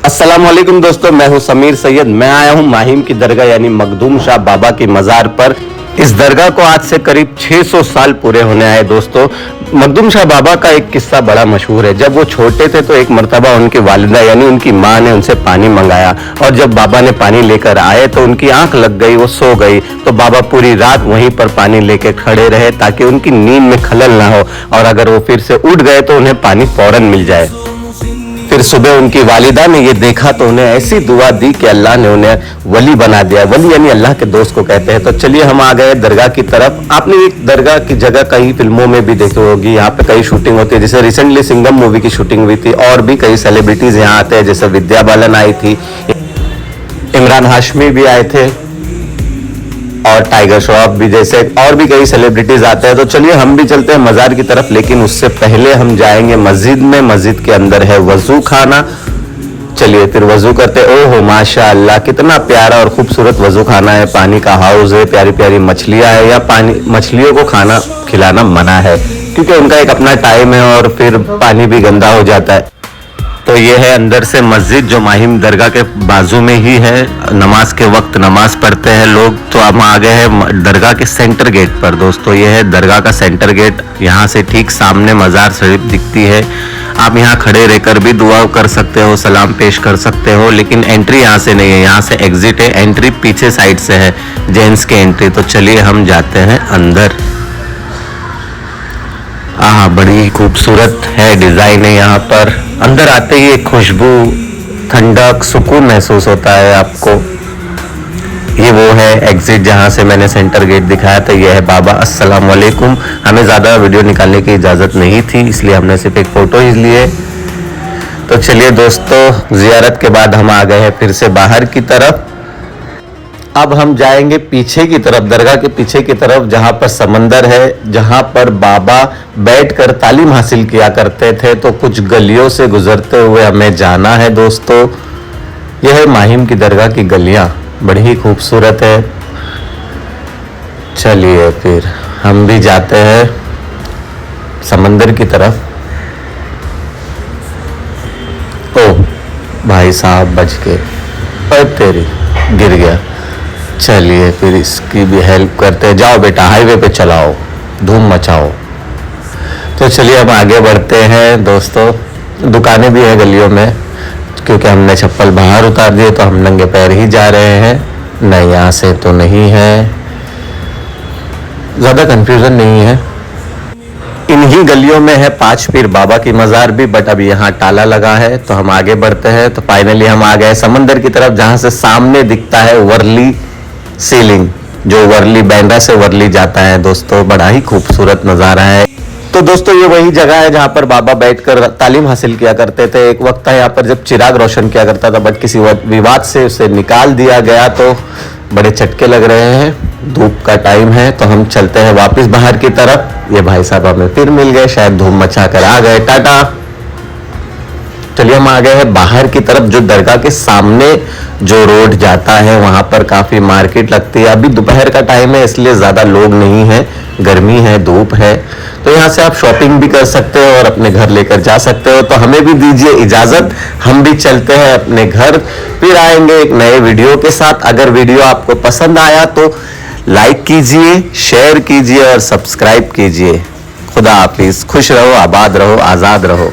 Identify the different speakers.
Speaker 1: अस्सलाम वालेकुम दोस्तों, मैं हूं समीर सैयद। मैं आया हूं माहिम की दरगाह यानी मखदूम शाह बाबा की मज़ार पर। इस दरगाह को आज से करीब 600 साल पूरे होने आए दोस्तों। मखदूम शाह बाबा का एक किस्सा बड़ा मशहूर है। जब वो छोटे थे तो एक मर्तबा उनकी वालिदा यानी उनकी माँ ने उनसे पानी मंगाया और जब बाबा ने पानी लेकर आए तो उनकी आंख लग गई, वो सो गई। तो बाबा पूरी रात वहीं पर पानी लेकर खड़े रहे ताकि उनकी नींद में खलल ना हो और अगर वो फिर से उठ गए तो उन्हें पानी फौरन मिल जाए। फिर सुबह उनकी वालिदा ने ये देखा तो उन्हें ऐसी दुआ दी कि अल्लाह ने उन्हें वली बना दिया। वली यानी अल्लाह के दोस्त को कहते हैं। तो चलिए हम आ गए दरगाह की तरफ। आपने एक दरगाह की जगह कई फिल्मों में भी देखी होगी, यहाँ पे कई शूटिंग होती है। जैसे रिसेंटली सिंघम मूवी की शूटिंग हुई थी और भी कई सेलिब्रिटीज यहाँ आते हैं, जैसे विद्या बालन आई थी, इमरान हाशमी भी आए थे और टाइगर श्रॉफ भी, जैसे और भी कई सेलिब्रिटीज आते हैं। तो चलिए हम भी चलते हैं मज़ार की तरफ, लेकिन उससे पहले हम जाएंगे मस्जिद में। मस्जिद के अंदर है वजू खाना। चलिए फिर वजू करते। ओहो माशाअल्लाह, कितना प्यारा और खूबसूरत वजू खाना है। पानी का हाउस है, प्यारी प्यारी मछलियां है। या पानी मछलियों को खाना खिलाना मना है क्योंकि उनका एक अपना टाइम है और फिर पानी भी गंदा हो जाता है। तो ये है अंदर से मस्जिद जो माहिम दरगाह के बाजू में ही है। नमाज के वक्त नमाज पढ़ते हैं लोग। तो हम आ गए हैं दरगाह के सेंटर गेट पर दोस्तों। ये है दरगाह का सेंटर गेट। यहाँ से ठीक सामने मज़ार शरीफ दिखती है। आप यहाँ खड़े रहकर भी दुआ कर सकते हो, सलाम पेश कर सकते हो, लेकिन एंट्री यहाँ से नहीं है, यहाँ से एग्जिट है। एंट्री पीछे साइड से है, जेंट्स की एंट्री। तो चलिए हम जाते हैं अंदर। हाँ, बड़ी खूबसूरत है, डिजाइन है यहाँ पर। अंदर आते ही एक खुशबू, ठंडक, सुकून महसूस होता है आपको। ये वो है एग्जिट जहाँ से मैंने सेंटर गेट दिखाया था। ये है बाबा। अस्सलाम वालेकुम। हमें ज़्यादा वीडियो निकालने की इजाज़त नहीं थी, इसलिए हमने सिर्फ एक फ़ोटो ही लिए। तो चलिए दोस्तों, ज़ियारत के बाद हम आ गए हैं फिर से बाहर की तरफ। अब हम जाएंगे पीछे की तरफ, दरगाह के पीछे की तरफ, जहाँ पर समंदर है, जहाँ पर बाबा बैठकर तालीम हासिल किया करते थे। तो कुछ गलियों से गुजरते हुए हमें जाना है दोस्तों। यह है माहिम की दरगाह की गलियाँ, बड़ी ही खूबसूरत है। चलिए फिर हम भी जाते हैं समंदर की तरफ। ओह भाई साहब, बच के, और तेरी गिर गया। चलिए फिर इसकी भी हेल्प करते हैं। जाओ बेटा, हाईवे पे चलाओ, धूम मचाओ। तो चलिए हम आगे बढ़ते हैं दोस्तों। दुकानें भी है गलियों में, क्योंकि हमने चप्पल बाहर उतार दिए तो हम नंगे पैर ही जा रहे हैं। नहीं, यहाँ से तो नहीं है, ज़्यादा कंफ्यूजन नहीं है। इन्हीं गलियों में है पांच पीर बाबा की मज़ार भी, बट अभी यहाँ ताला लगा है। तो हम आगे बढ़ते हैं। तो फाइनली हम आ गए समंदर की तरफ, जहाँ से सामने दिखता है वर्ली सीलिंग, जो वर्ली, बैंड्रा से वर्ली जाता है दोस्तों। बड़ा ही खूबसूरत नज़ारा है। तो दोस्तों ये वही जगह है जहाँ पर बाबा बैठकर तालीम हासिल किया करते थे। एक वक्त था यहाँ पर जब चिराग रोशन किया करता था, बट किसी विवाद से उसे निकाल दिया गया। तो बड़े चटके लग रहे हैं, धूप का टाइम है। तो हम चलते हैं वापस बाहर की तरफ। ये भाई साहब हमें फिर मिल गए, शायद धूम मचा कर आ गए। टाटा। चलिए हम आ गए हैं बाहर की तरफ, जो दरगाह के सामने जो रोड जाता है वहां पर काफी मार्केट लगती है। अभी दोपहर का टाइम है इसलिए ज्यादा लोग नहीं है, गर्मी है, धूप है। तो यहाँ से आप शॉपिंग भी कर सकते हो और अपने घर लेकर जा सकते हो। तो हमें भी दीजिए इजाजत, हम भी चलते हैं अपने घर। फिर आएंगे एक नए वीडियो के साथ। अगर वीडियो आपको पसंद आया तो लाइक कीजिए, शेयर कीजिए और सब्सक्राइब कीजिए। खुदा हाफिज। खुश रहो, आबाद रहो, आजाद रहो।